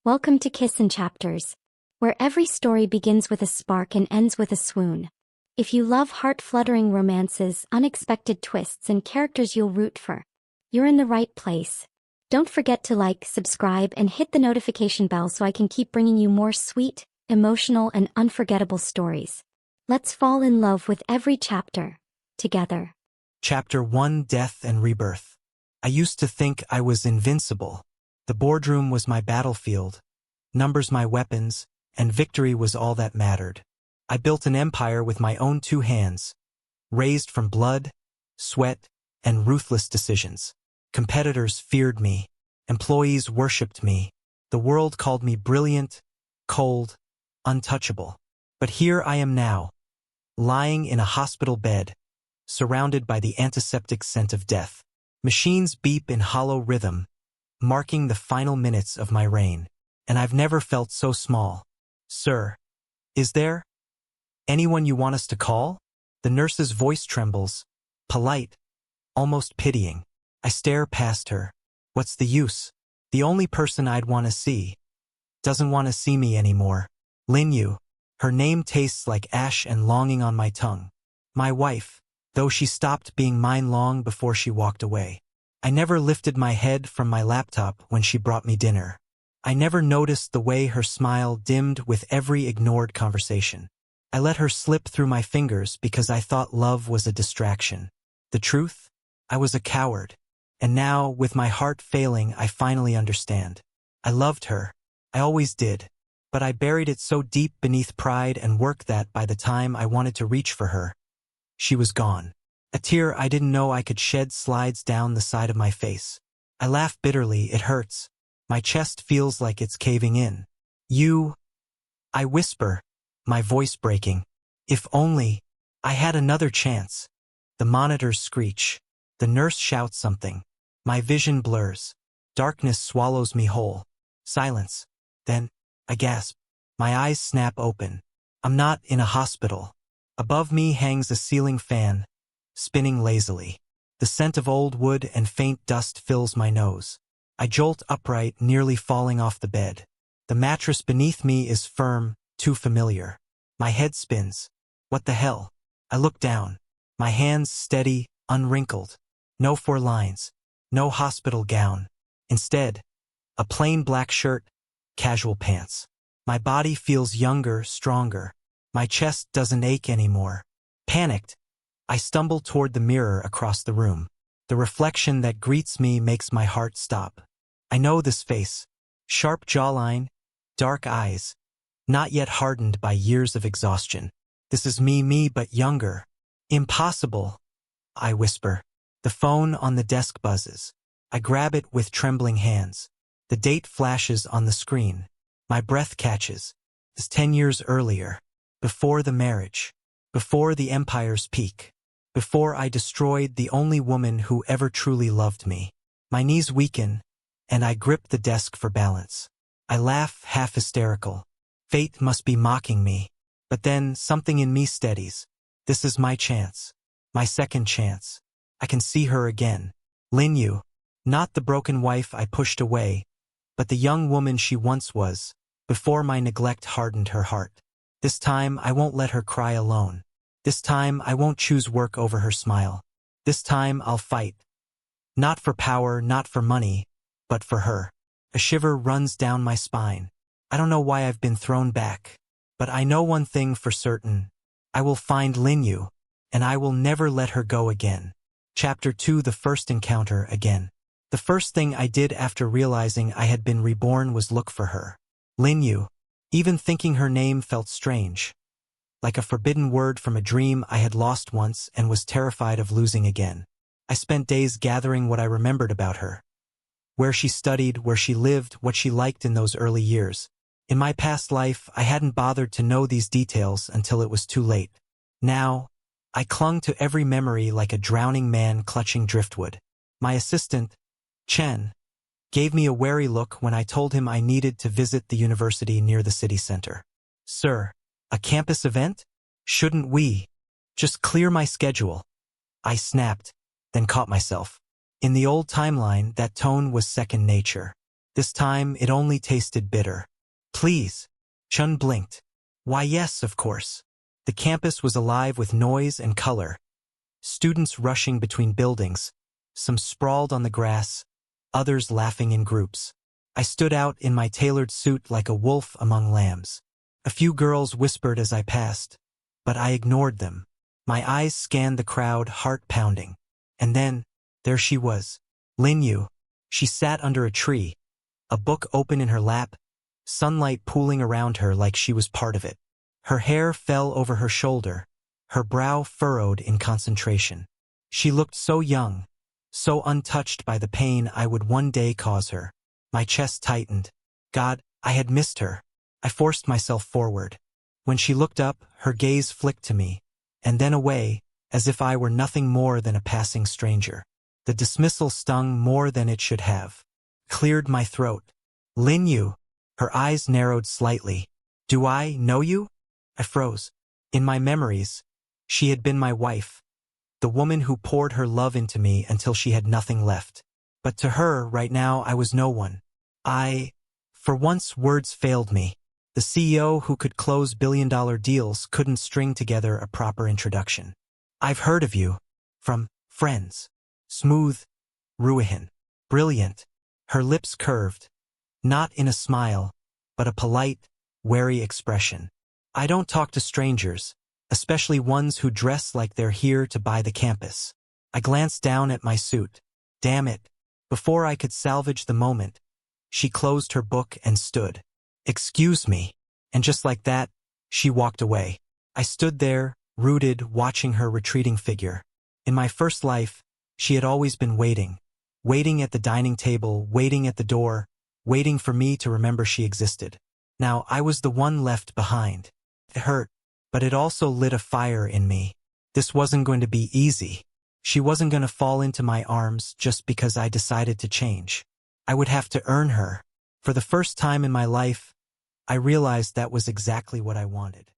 Welcome to Kiss and Chapters, where every story begins with a spark and ends with a swoon. If you love heart-fluttering romances, unexpected twists, and characters you'll root for, you're in the right place. Don't forget to like, subscribe, and hit the notification bell so I can keep bringing you more sweet, emotional, and unforgettable stories. Let's fall in love with every chapter, together. Chapter 1: Death and Rebirth. I used to think I was invincible. The boardroom was my battlefield, numbers my weapons, and victory was all that mattered. I built an empire with my own two hands, raised from blood, sweat, and ruthless decisions. Competitors feared me. Employees worshipped me. The world called me brilliant, cold, untouchable. But here I am now, lying in a hospital bed, surrounded by the antiseptic scent of death. Machines beep in hollow rhythm, marking the final minutes of my reign. And I've never felt so small. Sir, is there anyone you want us to call? The nurse's voice trembles, polite, almost pitying. I stare past her. What's the use? The only person I'd want to see doesn't want to see me anymore. Lin Yue. Her name tastes like ash and longing on my tongue. My wife, though she stopped being mine long before she walked away. I never lifted my head from my laptop when she brought me dinner. I never noticed the way her smile dimmed with every ignored conversation. I let her slip through my fingers because I thought love was a distraction. The truth? I was a coward. And now, with my heart failing, I finally understand. I loved her. I always did. But I buried it so deep beneath pride and work that by the time I wanted to reach for her, she was gone. A tear I didn't know I could shed slides down the side of my face. I laugh bitterly. It hurts. My chest feels like it's caving in. I whisper, my voice breaking. If only I had another chance. The monitors screech. The nurse shouts something. My vision blurs. Darkness swallows me whole. Silence. Then, I gasp. My eyes snap open. I'm not in a hospital. Above me hangs a ceiling fan, spinning lazily. The scent of old wood and faint dust fills my nose. I jolt upright, nearly falling off the bed. The mattress beneath me is firm, too familiar. My head spins. What the hell? I look down. My hands steady, unwrinkled. No 4 lines. No hospital gown. Instead, a plain black shirt, casual pants. My body feels younger, stronger. My chest doesn't ache anymore. Panicked, I stumble toward the mirror across the room. The reflection that greets me makes my heart stop. I know this face. Sharp jawline, dark eyes, not yet hardened by years of exhaustion. This is me but younger. Impossible, I whisper. The phone on the desk buzzes. I grab it with trembling hands. The date flashes on the screen. My breath catches. It's 10 years earlier. Before the marriage. Before the empire's peak. Before I destroyed the only woman who ever truly loved me. My knees weaken, and I grip the desk for balance. I laugh, half hysterical. Fate must be mocking me. But then something in me steadies. This is my chance. My second chance. I can see her again. Lin Yue. Not the broken wife I pushed away, but the young woman she once was, before my neglect hardened her heart. This time I won't let her cry alone. This time I won't choose work over her smile. This time I'll fight. Not for power, not for money, but for her. A shiver runs down my spine. I don't know why I've been thrown back, but I know one thing for certain. I will find Lin Yue, and I will never let her go again. Chapter 2: The First Encounter Again. The first thing I did after realizing I had been reborn was look for her. Lin Yue. Even thinking her name felt strange. Like a forbidden word from a dream I had lost once and was terrified of losing again. I spent days gathering what I remembered about her. Where she studied, where she lived, what she liked in those early years. In my past life, I hadn't bothered to know these details until it was too late. Now, I clung to every memory like a drowning man clutching driftwood. My assistant, Chen, gave me a wary look when I told him I needed to visit the university near the city center. Sir, a campus event? Shouldn't we just clear my schedule? I snapped, then caught myself. In the old timeline, that tone was second nature. This time, it only tasted bitter. Please. Chun blinked. Why yes, of course. The campus was alive with noise and color. Students rushing between buildings, some sprawled on the grass, others laughing in groups. I stood out in my tailored suit like a wolf among lambs. A few girls whispered as I passed, but I ignored them. My eyes scanned the crowd, heart pounding. And then, there she was, Lin Yue. She sat under a tree, a book open in her lap, sunlight pooling around her like she was part of it. Her hair fell over her shoulder, her brow furrowed in concentration. She looked so young, so untouched by the pain I would one day cause her. My chest tightened. God, I had missed her. I forced myself forward. When she looked up, her gaze flicked to me, and then away, as if I were nothing more than a passing stranger. The dismissal stung more than it should have. Cleared my throat. Lin Yue. Her eyes narrowed slightly. Do I know you? I froze. In my memories, she had been my wife, the woman who poured her love into me until she had nothing left. But to her, right now, I was no one. For once, words failed me. The CEO who could close billion-dollar deals couldn't string together a proper introduction. I've heard of you. From friends. Smooth. Ruihan. Brilliant. Her lips curved. Not in a smile, but a polite, wary expression. I don't talk to strangers, especially ones who dress like they're here to buy the campus. I glanced down at my suit. Damn it. Before I could salvage the moment, she closed her book and stood. Excuse me. And just like that, she walked away. I stood there, rooted, watching her retreating figure. In my first life, she had always been waiting. Waiting at the dining table, waiting at the door, waiting for me to remember she existed. Now I was the one left behind. It hurt, but it also lit a fire in me. This wasn't going to be easy. She wasn't going to fall into my arms just because I decided to change. I would have to earn her. For the first time in my life, I realized that was exactly what I wanted.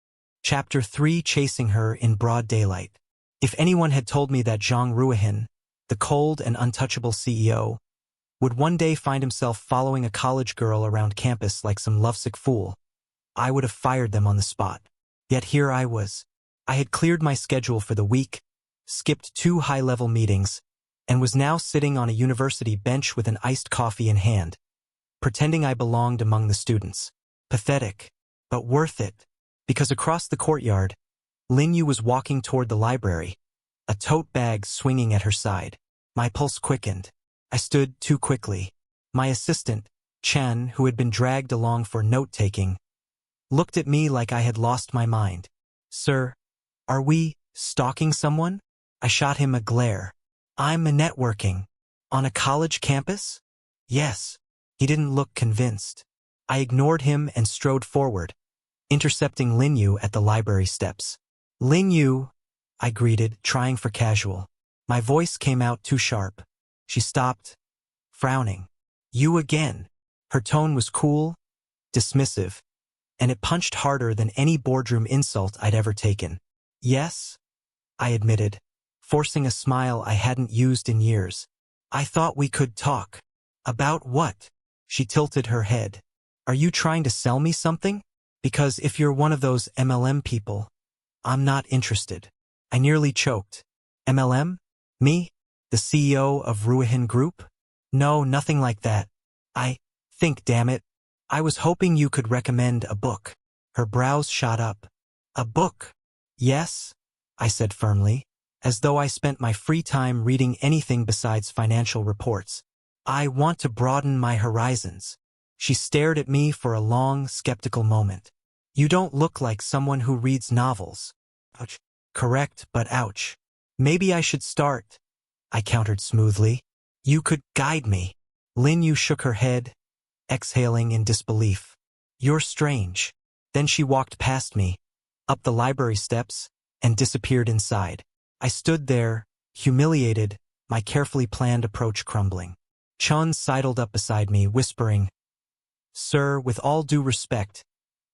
Chapter 3: Chasing Her in Broad Daylight. If anyone had told me that Zhang Ruihan, the cold and untouchable CEO, would one day find himself following a college girl around campus like some lovesick fool, I would have fired them on the spot. Yet here I was. I had cleared my schedule for the week, skipped 2 high-level meetings, and was now sitting on a university bench with an iced coffee in hand, pretending I belonged among the students. Pathetic, but worth it, because across the courtyard, Lin Yue was walking toward the library, a tote bag swinging at her side. My pulse quickened. I stood too quickly. My assistant, Chen, who had been dragged along for note-taking, looked at me like I had lost my mind. Sir, are we stalking someone? I shot him a glare. I'm networking. On a college campus? Yes. He didn't look convinced. I ignored him and strode forward, intercepting Lin Yue at the library steps. Lin Yue, I greeted, trying for casual. My voice came out too sharp. She stopped, frowning. You again. Her tone was cool, dismissive, and it punched harder than any boardroom insult I'd ever taken. Yes, I admitted, forcing a smile I hadn't used in years. I thought we could talk. About what? She tilted her head. Are you trying to sell me something? Because if you're one of those MLM people, I'm not interested. I nearly choked. MLM? Me? The CEO of Ruihan Group? No, nothing like that. I think, damn it. I was hoping you could recommend a book. Her brows shot up. A book? Yes, I said firmly, as though I spent my free time reading anything besides financial reports. I want to broaden my horizons. She stared at me for a long, skeptical moment. You don't look like someone who reads novels. Ouch. Correct, but ouch. Maybe I should start, I countered smoothly. You could guide me. Lin Yue shook her head, exhaling in disbelief. You're strange. Then she walked past me, up the library steps, and disappeared inside. I stood there, humiliated, my carefully planned approach crumbling. Chun sidled up beside me, whispering, Sir, with all due respect,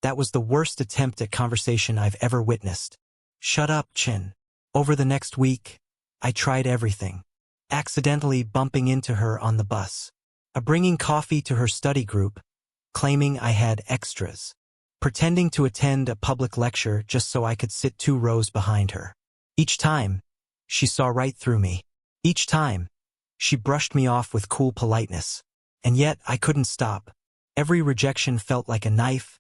that was the worst attempt at conversation I've ever witnessed. Shut up, Chin. Over the next week, I tried everything, accidentally bumping into her on the bus, bringing coffee to her study group, claiming I had extras, pretending to attend a public lecture just so I could sit 2 rows behind her. Each time, she saw right through me. Each time, she brushed me off with cool politeness. And yet, I couldn't stop. Every rejection felt like a knife,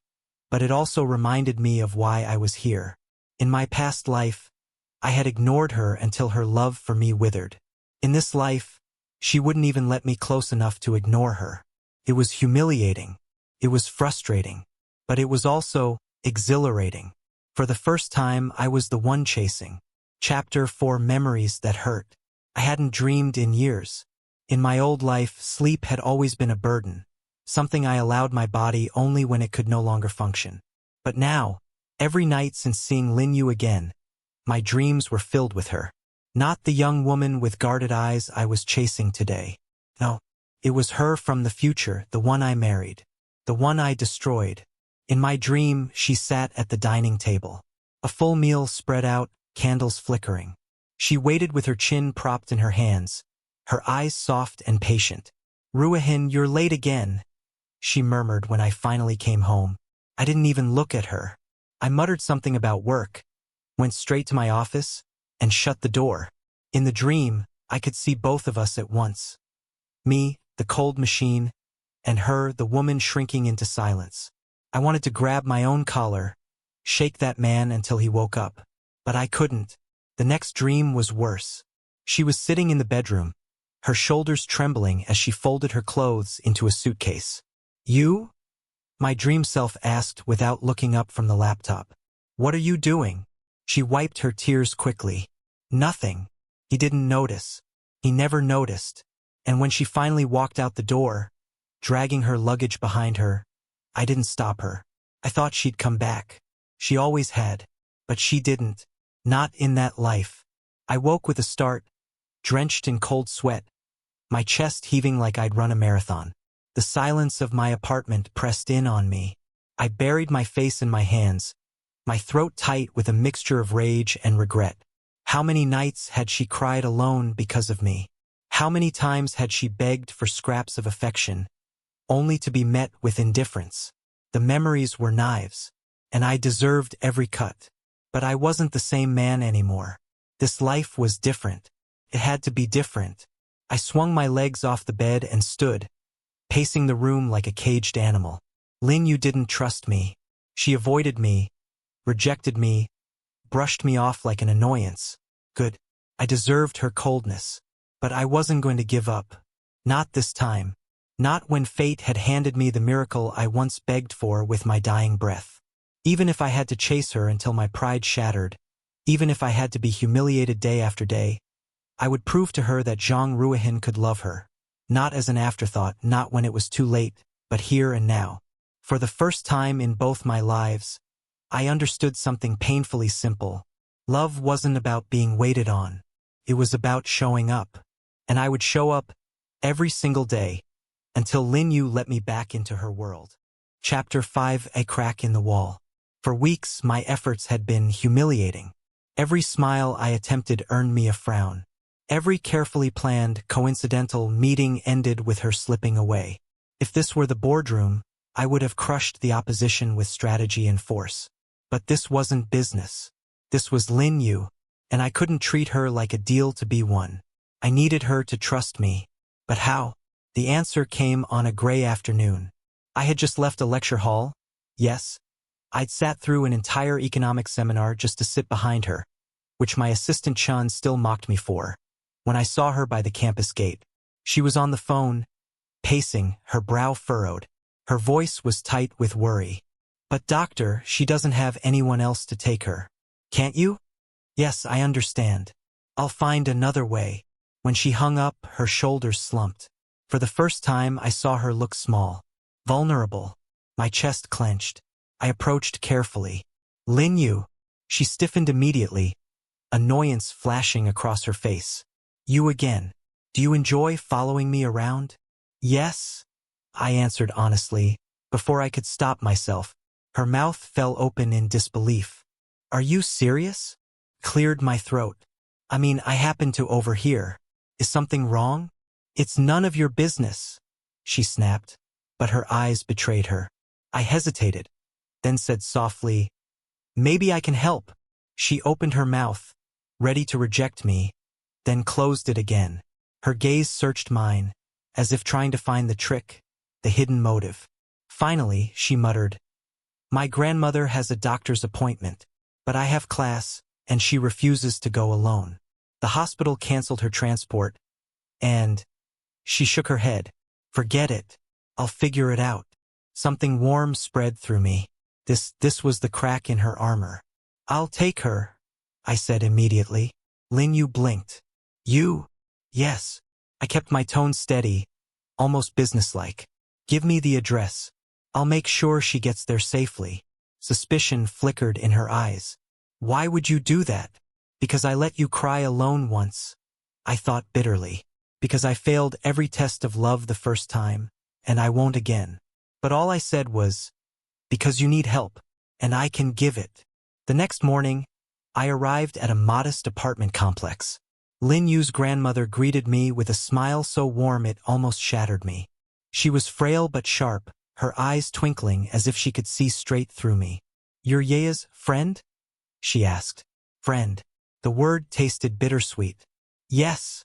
but it also reminded me of why I was here. In my past life, I had ignored her until her love for me withered. In this life, she wouldn't even let me close enough to ignore her. It was humiliating. It was frustrating. But it was also exhilarating. For the first time, I was the one chasing. Chapter 4: Memories That Hurt. I hadn't dreamed in years. In my old life, sleep had always been a burden, something I allowed my body only when it could no longer function. But now, every night since seeing Lin Yue again, my dreams were filled with her. Not the young woman with guarded eyes I was chasing today. No, it was her from the future, the one I married, the one I destroyed. In my dream, she sat at the dining table. A full meal spread out, candles flickering. She waited with her chin propped in her hands, her eyes soft and patient. "Ruihan, you're late again," she murmured when I finally came home. I didn't even look at her. I muttered something about work, went straight to my office, and shut the door. In the dream, I could see both of us at once. Me, the cold machine, and her, the woman shrinking into silence. I wanted to grab my own collar, shake that man until he woke up. But I couldn't. The next dream was worse. She was sitting in the bedroom, her shoulders trembling as she folded her clothes into a suitcase. "You?" my dream self asked without looking up from the laptop. "What are you doing?" She wiped her tears quickly. "Nothing." He didn't notice. He never noticed. And when she finally walked out the door, dragging her luggage behind her, I didn't stop her. I thought she'd come back. She always had. But she didn't. Not in that life. I woke with a start, drenched in cold sweat, my chest heaving like I'd run a marathon. The silence of my apartment pressed in on me. I buried my face in my hands, my throat tight with a mixture of rage and regret. How many nights had she cried alone because of me? How many times had she begged for scraps of affection, only to be met with indifference? The memories were knives, and I deserved every cut. But I wasn't the same man anymore. This life was different. It had to be different. I swung my legs off the bed and stood, pacing the room like a caged animal. Lin Yue didn't trust me. She avoided me, rejected me, brushed me off like an annoyance. Good. I deserved her coldness. But I wasn't going to give up. Not this time. Not when fate had handed me the miracle I once begged for with my dying breath. Even if I had to chase her until my pride shattered, even if I had to be humiliated day after day, I would prove to her that Zhang Ruihan could love her. Not as an afterthought, not when it was too late, but here and now. For the first time in both my lives, I understood something painfully simple. Love wasn't about being waited on. It was about showing up. And I would show up every single day until Lin Yue let me back into her world. Chapter 5: A Crack in the Wall. For weeks, my efforts had been humiliating. Every smile I attempted earned me a frown. Every carefully planned, coincidental meeting ended with her slipping away. If this were the boardroom, I would have crushed the opposition with strategy and force. But this wasn't business. This was Lin Yue, and I couldn't treat her like a deal to be won. I needed her to trust me. But how? The answer came on a gray afternoon. I had just left a lecture hall. Yes, I'd sat through an entire economics seminar just to sit behind her, which my assistant Chun still mocked me for. When I saw her by the campus gate, she was on the phone, pacing, her brow furrowed. Her voice was tight with worry. "But doctor, she doesn't have anyone else to take her. Can't you?" "Yes, I understand. I'll find another way." When she hung up, her shoulders slumped. For the first time, I saw her look small, vulnerable. My chest clenched. I approached carefully. "Lin Yue." She stiffened immediately, annoyance flashing across her face. "You again. Do you enjoy following me around?" "Yes," I answered honestly. Before I could stop myself, her mouth fell open in disbelief. "Are you serious?" Cleared my throat. "I mean, I happened to overhear. Is something wrong?" "It's none of your business." she snapped, but her eyes betrayed her. I hesitated, then said softly, maybe I can help. She opened her mouth, ready to reject me, then closed it again. Her gaze searched mine, as if trying to find the trick, the hidden motive. Finally, she muttered, my grandmother has a doctor's appointment, but I have class, and she refuses to go alone. The hospital canceled her transport, and she shook her head. Forget it. I'll figure it out. Something warm spread through me. This was the crack in her armor. I'll take her, I said immediately. Lin Yue blinked. You? Yes. I kept my tone steady, almost businesslike. Give me the address. I'll make sure she gets there safely. Suspicion flickered in her eyes. Why would you do that? Because I let you cry alone once, I thought bitterly. Because I failed every test of love the first time, and I won't again. But all I said was, because you need help, and I can give it. The next morning, I arrived at a modest apartment complex. Lin Yue's grandmother greeted me with a smile so warm it almost shattered me. She was frail but sharp, her eyes twinkling as if she could see straight through me. You're Yea's friend? She asked. Friend. The word tasted bittersweet. Yes,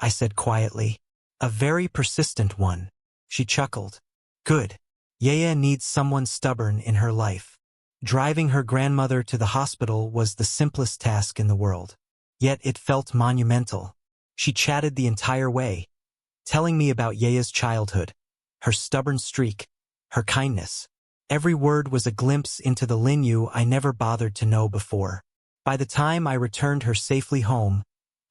I said quietly. A very persistent one. She chuckled. Good. Yea needs someone stubborn in her life. Driving her grandmother to the hospital was the simplest task in the world. Yet it felt monumental. She chatted the entire way, telling me about Yea's childhood, her stubborn streak, her kindness. Every word was a glimpse into the Lin Yue I never bothered to know before. By the time I returned her safely home,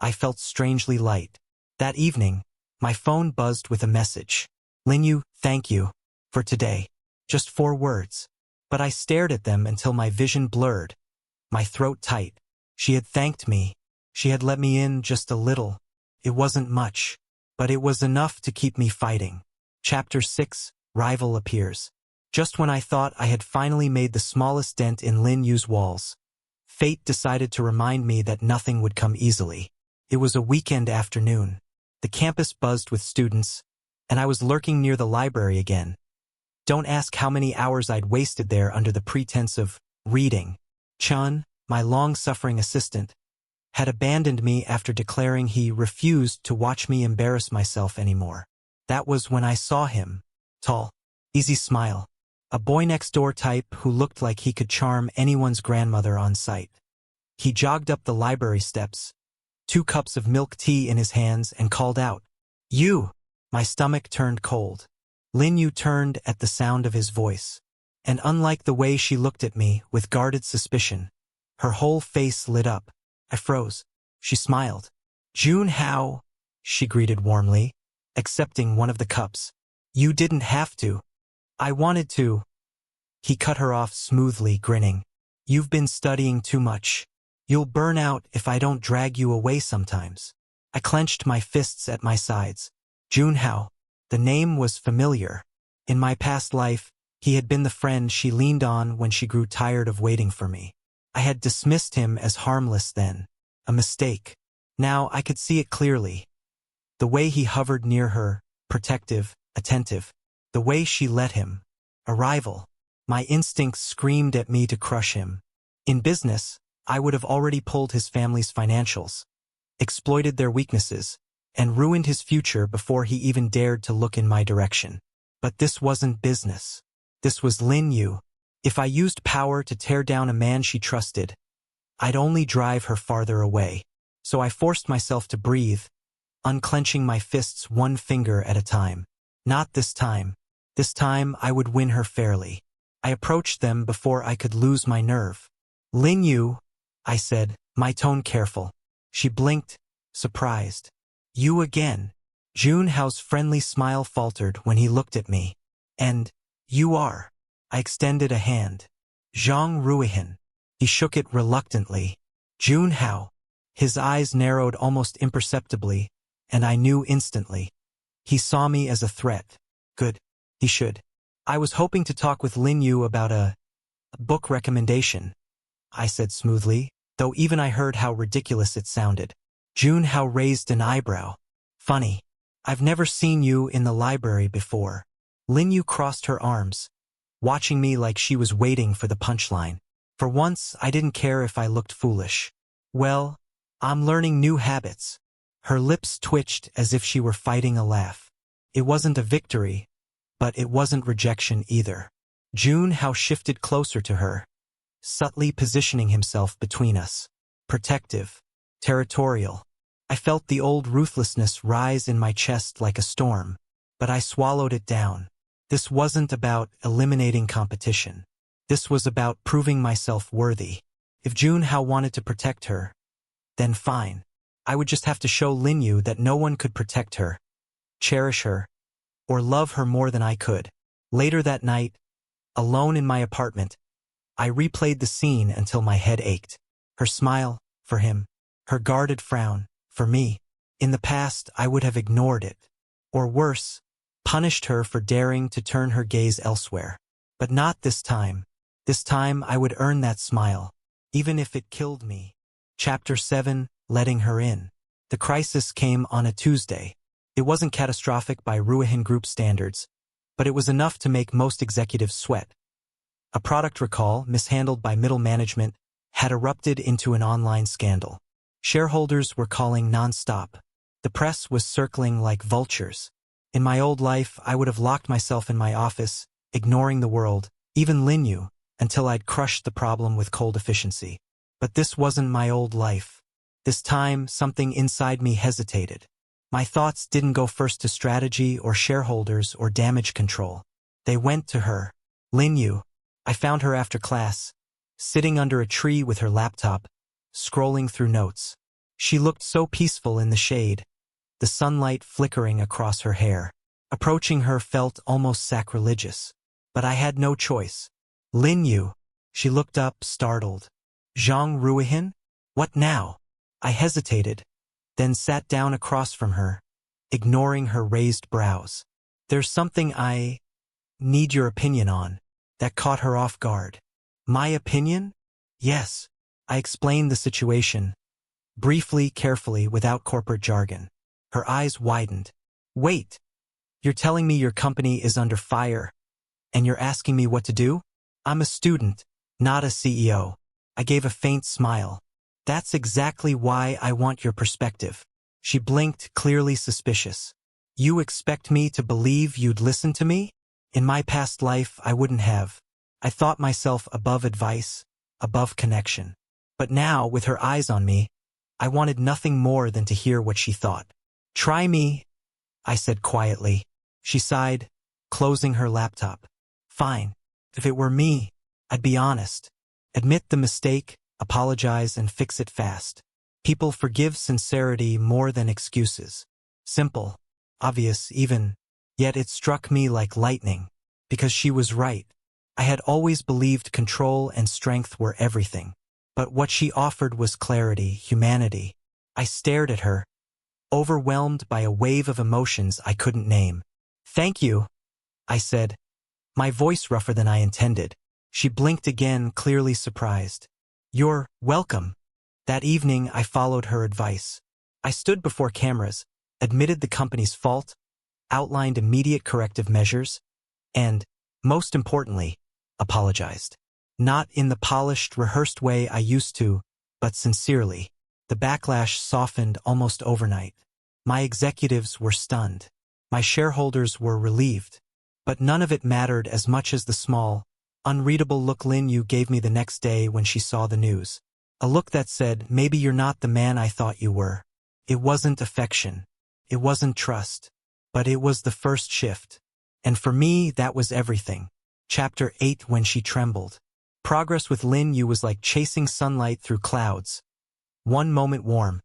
I felt strangely light. That evening, my phone buzzed with a message. Lin Yue, thank you. For today. Just 4 words. But I stared at them until my vision blurred, my throat tight. She had thanked me. She had let me in just a little. It wasn't much, but it was enough to keep me fighting. Chapter 6, Rival appears. Just when I thought I had finally made the smallest dent in Lin Yue's walls, fate decided to remind me that nothing would come easily. It was a weekend afternoon. The campus buzzed with students, and I was lurking near the library again. Don't ask how many hours I'd wasted there under the pretense of reading. Chun, my long-suffering assistant, had abandoned me after declaring he refused to watch me embarrass myself anymore. That was when I saw him. Tall, easy smile. A boy-next-door type who looked like he could charm anyone's grandmother on sight. He jogged up the library steps, 2 cups of milk tea in his hands, and called out, You! My stomach turned cold. Lin Yue turned at the sound of his voice, and unlike the way she looked at me with guarded suspicion, her whole face lit up. I froze. She smiled. June Hao, she greeted warmly, accepting one of the cups. You didn't have to. I wanted to. He cut her off smoothly, grinning. You've been studying too much. You'll burn out if I don't drag you away sometimes. I clenched my fists at my sides. June Hao. The name was familiar. In my past life, he had been the friend she leaned on when she grew tired of waiting for me. I had dismissed him as harmless then, a mistake. Now I could see it clearly. The way he hovered near her, protective, attentive. The way she let him. A rival. My instincts screamed at me to crush him. In business, I would have already pulled his family's financials, exploited their weaknesses, and ruined his future before he even dared to look in my direction. But this wasn't business. This was Lin Yue. If I used power to tear down a man she trusted, I'd only drive her farther away. So I forced myself to breathe, unclenching my fists 1 finger at a time. Not this time. This time I would win her fairly. I approached them before I could lose my nerve. Lin Yue, I said, my tone careful. She blinked, surprised. You again. June Hao's friendly smile faltered when he looked at me. And, you are. I extended a hand. Zhang Ruihan. He shook it reluctantly. June Hao. His eyes narrowed almost imperceptibly, and I knew instantly. He saw me as a threat. Good. He should. I was hoping to talk with Lin Yue about a book recommendation, I said smoothly, though even I heard how ridiculous it sounded. June Hao raised an eyebrow. Funny. I've never seen you in the library before. Lin Yue crossed her arms, watching me like she was waiting for the punchline. For once, I didn't care if I looked foolish. Well, I'm learning new habits. Her lips twitched as if she were fighting a laugh. It wasn't a victory, but it wasn't rejection either. Zhang Ruihan shifted closer to her, subtly positioning himself between us. Protective, territorial. I felt the old ruthlessness rise in my chest like a storm, but I swallowed it down. This wasn't about eliminating competition. This was about proving myself worthy. If Zhang Ruihan wanted to protect her, then fine. I would just have to show Lin Yue that no one could protect her, cherish her, or love her more than I could. Later that night, alone in my apartment, I replayed the scene until my head ached. Her smile, for him. Her guarded frown, for me. In the past, I would have ignored it. Or worse, punished her for daring to turn her gaze elsewhere. But not this time. This time I would earn that smile, even if it killed me. Chapter 7, Letting Her In. The crisis came on a Tuesday. It wasn't catastrophic by Ruihan Group standards, but it was enough to make most executives sweat. A product recall, mishandled by middle management, had erupted into an online scandal. Shareholders were calling non-stop. The press was circling like vultures. In my old life, I would have locked myself in my office, ignoring the world, even Lin Yue, until I'd crushed the problem with cold efficiency. But this wasn't my old life. This time, something inside me hesitated. My thoughts didn't go first to strategy or shareholders or damage control. They went to her. Lin Yue. I found her after class, sitting under a tree with her laptop, scrolling through notes. She looked so peaceful in the shade, the sunlight flickering across her hair. Approaching her felt almost sacrilegious. But I had no choice. Lin Yue. She looked up, startled. Zhang Ruihan? What now? I hesitated, then sat down across from her, ignoring her raised brows. There's something I need your opinion on. That caught her off guard. My opinion? Yes. I explained the situation, briefly, carefully, without corporate jargon. Her eyes widened. Wait, you're telling me your company is under fire, and you're asking me what to do? I'm a student, not a CEO. I gave a faint smile. That's exactly why I want your perspective. She blinked, clearly suspicious. You expect me to believe you'd listen to me? In my past life, I wouldn't have. I thought myself above advice, above connection. But now, with her eyes on me, I wanted nothing more than to hear what she thought. Try me, I said quietly. She sighed, closing her laptop. Fine. If it were me, I'd be honest. Admit the mistake, apologize, and fix it fast. People forgive sincerity more than excuses. Simple, obvious even, yet it struck me like lightning, because she was right. I had always believed control and strength were everything. But what she offered was clarity, humanity. I stared at her, overwhelmed by a wave of emotions I couldn't name. Thank you, I said, my voice rougher than I intended. She blinked again, clearly surprised. You're welcome. That evening, I followed her advice. I stood before cameras, admitted the company's fault, outlined immediate corrective measures, and, most importantly, apologized. Not in the polished, rehearsed way I used to, but sincerely. The backlash softened almost overnight. My executives were stunned. My shareholders were relieved. But none of it mattered as much as the small, unreadable look Lin Yue gave me the next day when she saw the news. A look that said, maybe you're not the man I thought you were. It wasn't affection. It wasn't trust. But it was the first shift. And for me, that was everything. Chapter 8. When she trembled. Progress with Lin Yue was like chasing sunlight through clouds. One moment warm,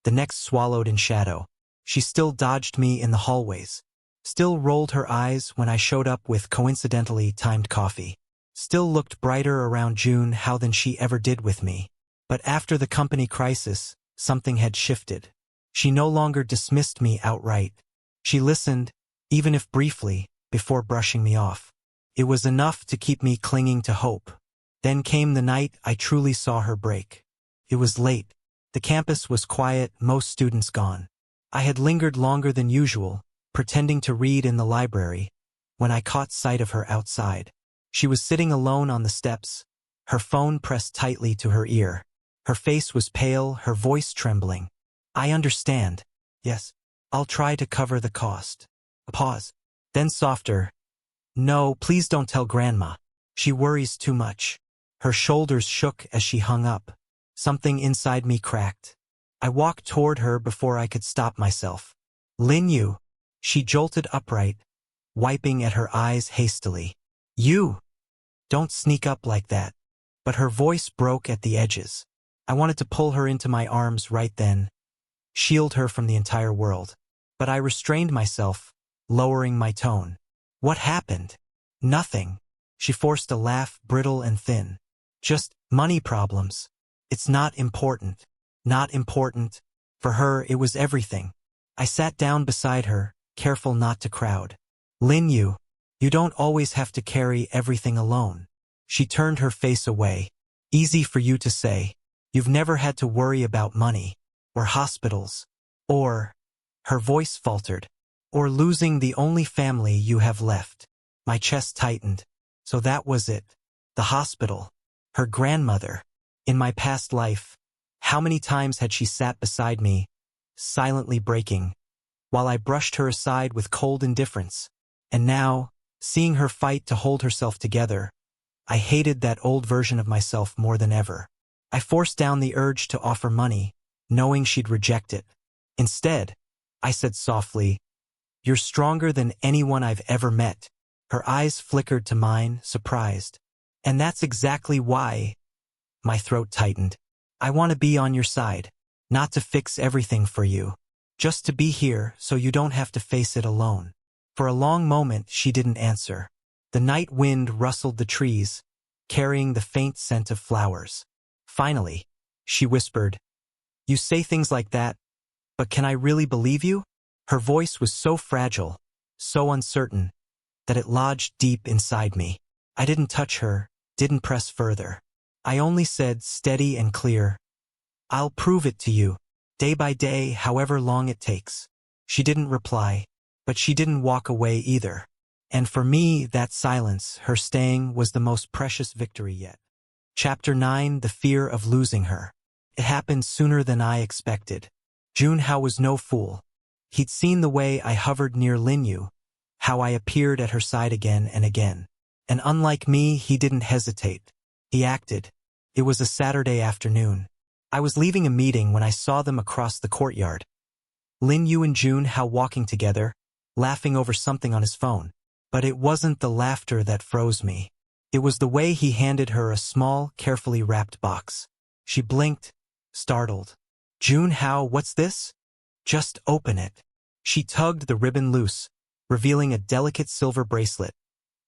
the next swallowed in shadow. She still dodged me in the hallways. Still rolled her eyes when I showed up with coincidentally timed coffee. Still looked brighter around June how than she ever did with me. But after the company crisis, something had shifted. She no longer dismissed me outright. She listened, even if briefly, before brushing me off. It was enough to keep me clinging to hope. Then came the night I truly saw her break. It was late. The campus was quiet, most students gone. I had lingered longer than usual, pretending to read in the library, when I caught sight of her outside. She was sitting alone on the steps, her phone pressed tightly to her ear. Her face was pale, her voice trembling. I understand. Yes, I'll try to cover the cost. A pause. Then softer. No, please don't tell Grandma. She worries too much. Her shoulders shook as she hung up. Something inside me cracked. I walked toward her before I could stop myself. Lin Yue. She jolted upright, wiping at her eyes hastily. You! Don't sneak up like that. But her voice broke at the edges. I wanted to pull her into my arms right then, shield her from the entire world. But I restrained myself, lowering my tone. What happened? Nothing. She forced a laugh, brittle and thin. Just money problems. It's not important. Not important. For her, it was everything. I sat down beside her, careful not to crowd. Lin Yue, you don't always have to carry everything alone. She turned her face away. Easy for you to say. You've never had to worry about money, or hospitals, or, her voice faltered, or losing the only family you have left. My chest tightened. So that was it. The hospital. Her grandmother. In my past life, how many times had she sat beside me, silently breaking, while I brushed her aside with cold indifference. And now, seeing her fight to hold herself together, I hated that old version of myself more than ever. I forced down the urge to offer money, knowing she'd reject it. Instead, I said softly, "You're stronger than anyone I've ever met." Her eyes flickered to mine, surprised. "And that's exactly why." My throat tightened. "I want to be on your side. Not to fix everything for you. Just to be here so you don't have to face it alone." For a long moment she didn't answer. The night wind rustled the trees, carrying the faint scent of flowers. Finally, she whispered, "You say things like that, but can I really believe you?" Her voice was so fragile, so uncertain, that it lodged deep inside me. I didn't touch her, didn't press further. I only said, steady and clear, "I'll prove it to you, day by day, however long it takes." She didn't reply, but she didn't walk away either. And for me, that silence, her staying, was the most precious victory yet. Chapter 9, The Fear of Losing Her. It happened sooner than I expected. Junhao was no fool. He'd seen the way I hovered near Lin Yue, how I appeared at her side again and again. And unlike me, he didn't hesitate. He acted. It was a Saturday afternoon. I was leaving a meeting when I saw them across the courtyard. Lin Yue and Junhao walking together, laughing over something on his phone. But it wasn't the laughter that froze me. It was the way he handed her a small, carefully wrapped box. She blinked, startled. "Junhao, what's this?" "Just open it." She tugged the ribbon loose, revealing a delicate silver bracelet,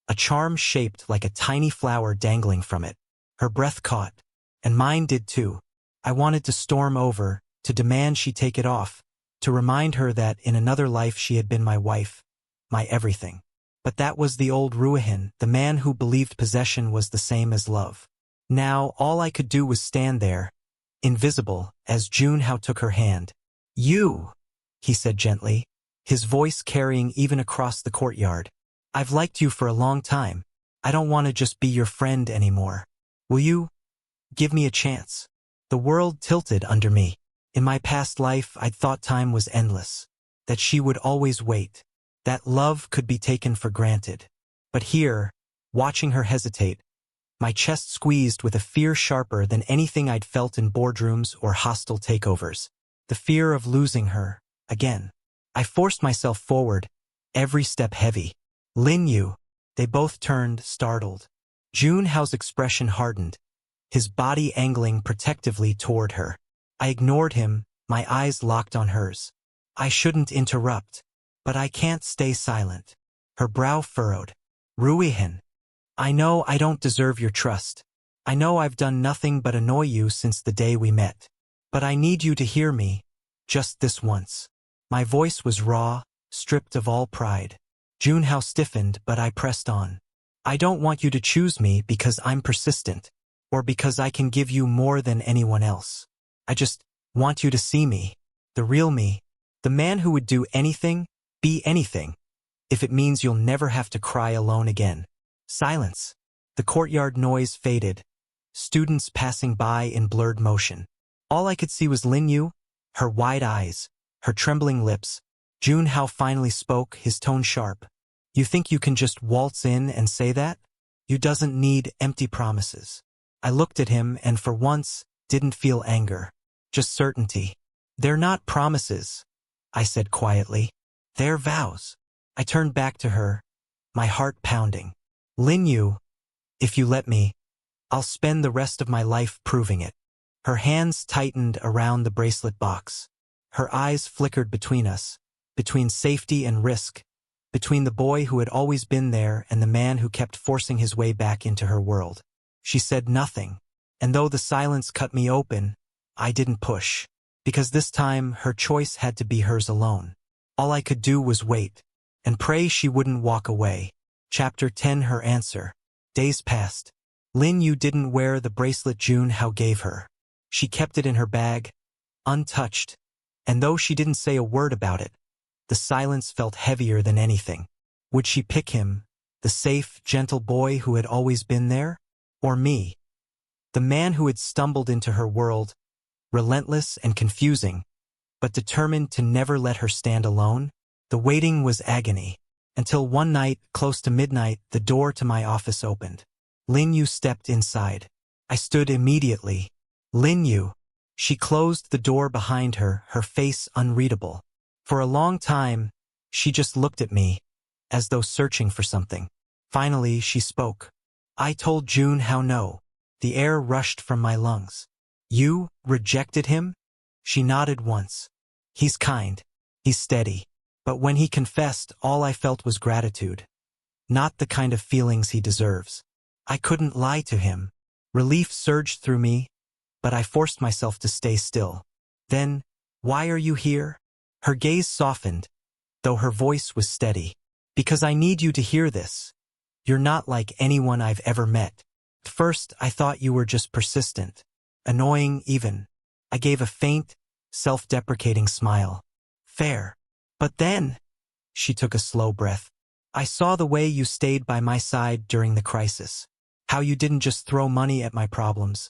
a charm shaped like a tiny flower dangling from it. Her breath caught, and mine did too. I wanted to storm over, to demand she take it off, to remind her that in another life she had been my wife, my everything. But that was the old Ruihan, the man who believed possession was the same as love. Now all I could do was stand there, invisible, as Junhao took her hand. "You," he said gently, his voice carrying even across the courtyard. "I've liked you for a long time. I don't want to just be your friend anymore. Will you give me a chance?" The world tilted under me. In my past life, I'd thought time was endless, that she would always wait, that love could be taken for granted. But here, watching her hesitate, my chest squeezed with a fear sharper than anything I'd felt in boardrooms or hostile takeovers. The fear of losing her, again. I forced myself forward, every step heavy. "Lin Yue." They both turned, startled. Junhao's expression hardened, his body angling protectively toward her. I ignored him, my eyes locked on hers. I shouldn't interrupt, but I can't stay silent. Her brow furrowed. "Ruihan, I know I don't deserve your trust. I know I've done nothing but annoy you since the day we met. But I need you to hear me, just this once." My voice was raw, stripped of all pride. Junhao stiffened, but I pressed on. "I don't want you to choose me because I'm persistent, or because I can give you more than anyone else. I just want you to see me, the real me, The man who would do anything, be anything, if it means you'll never have to cry alone again. Silence. The courtyard noise faded. Students passing by in blurred motion. All I could see was Lin Yue, her wide eyes, her trembling lips. Jun Hao finally spoke, his tone sharp. You think you can just waltz in and say that? You doesn't need empty promises. I looked at him and for once didn't feel anger, just certainty. They're not promises, I said quietly. They're vows. I turned back to her, my heart pounding. Lin Yue, if you let me, I'll spend the rest of my life proving it. Her hands tightened around the bracelet box. Her eyes flickered between us, between safety and risk, between the boy who had always been there and the man who kept forcing his way back into her world. She said nothing, and though the silence cut me open, I didn't push, because this time her choice had to be hers alone. All I could do was wait, and pray she wouldn't walk away. Chapter 10. Her answer. Days passed. Lin Yue didn't wear the bracelet Jun Hao gave her. She kept it in her bag, untouched, and though she didn't say a word about it, the silence felt heavier than anything. Would she pick him, the safe, gentle boy who had always been there? Or me, the man who had stumbled into her world, relentless and confusing, but determined to never let her stand alone? The waiting was agony, until one night, close to midnight, the door to my office opened. Lin Yue stepped inside. I stood immediately. Lin Yue. She closed the door behind her, her face unreadable. For a long time, she just looked at me, as though searching for something. Finally, she spoke. I told Jun Hao no. The air rushed from my lungs. You rejected him? She nodded once. He's kind. He's steady. But when he confessed, all I felt was gratitude. Not the kind of feelings he deserves. I couldn't lie to him. Relief surged through me, but I forced myself to stay still. Then, why are you here? Her gaze softened, though her voice was steady. Because I need you to hear this. You're not like anyone I've ever met. At first, I thought you were just persistent. Annoying, even. I gave a faint, self-deprecating smile. Fair. But then, she took a slow breath. I saw the way you stayed by my side during the crisis. How you didn't just throw money at my problems,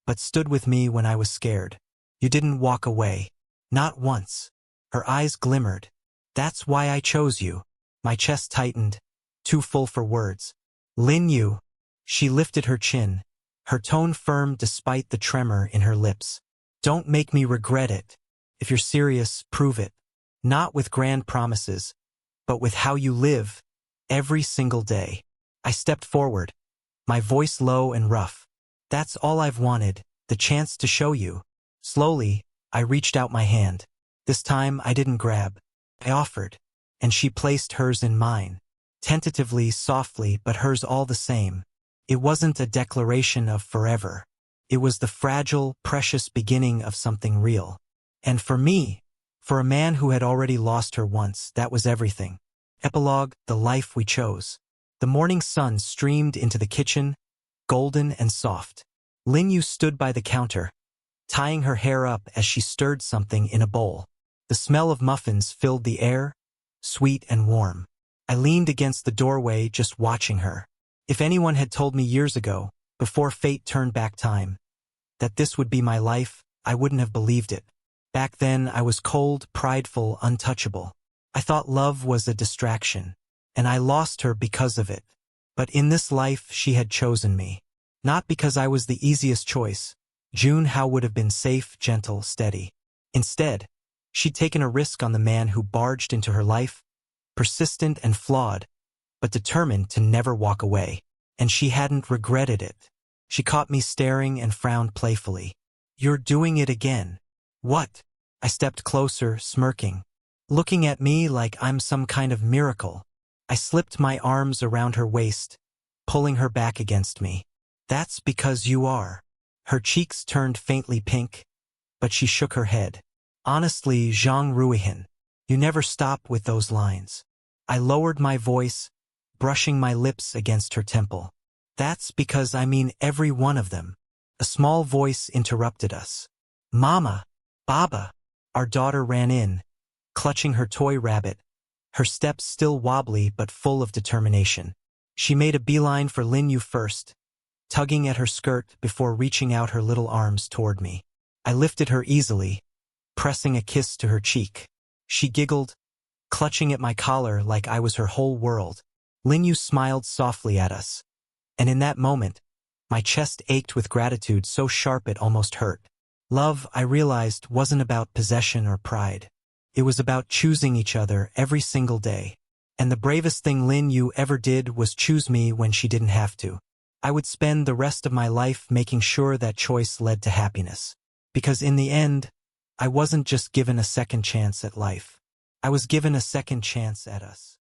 but stood with me when I was scared. You didn't walk away. Not once. Her eyes glimmered. That's why I chose you. My chest tightened, too full for words. Lin Yue. She lifted her chin, her tone firm despite the tremor in her lips. Don't make me regret it. If you're serious, prove it. Not with grand promises, but with how you live, every single day. I stepped forward, my voice low and rough. That's all I've wanted, the chance to show you. Slowly, I reached out my hand. This time I didn't grab. I offered, and she placed hers in mine. Tentatively, softly, but hers all the same. It wasn't a declaration of forever. It was the fragile, precious beginning of something real. And for me, for a man who had already lost her once, that was everything. Epilogue, the life we chose. The morning sun streamed into the kitchen, golden and soft. Lin Yue stood by the counter, tying her hair up as she stirred something in a bowl. The smell of muffins filled the air, sweet and warm. I leaned against the doorway just watching her. If anyone had told me years ago, before fate turned back time, that this would be my life, I wouldn't have believed it. Back then, I was cold, prideful, untouchable. I thought love was a distraction, and I lost her because of it. But in this life, she had chosen me. Not because I was the easiest choice. Jun Hao would have been safe, gentle, steady. Instead, she'd taken a risk on the man who barged into her life, persistent and flawed, but determined to never walk away. And she hadn't regretted it. She caught me staring and frowned playfully. You're doing it again. What? I stepped closer, smirking, looking at me like I'm some kind of miracle. I slipped my arms around her waist, pulling her back against me. That's because you are. Her cheeks turned faintly pink, but she shook her head. Honestly, Zhang Ruihan, you never stop with those lines. I lowered my voice, brushing my lips against her temple. That's because I mean every one of them. A small voice interrupted us. Mama, Baba. Our daughter ran in, clutching her toy rabbit, her steps still wobbly but full of determination. She made a beeline for Lin Yue first, tugging at her skirt before reaching out her little arms toward me. I lifted her easily, pressing a kiss to her cheek. She giggled, clutching at my collar like I was her whole world. Lin Yue smiled softly at us, and in that moment, my chest ached with gratitude so sharp it almost hurt. Love, I realized, wasn't about possession or pride. It was about choosing each other every single day. And the bravest thing Lin Yue ever did was choose me when she didn't have to. I would spend the rest of my life making sure that choice led to happiness. Because in the end, I wasn't just given a second chance at life. I was given a second chance at us.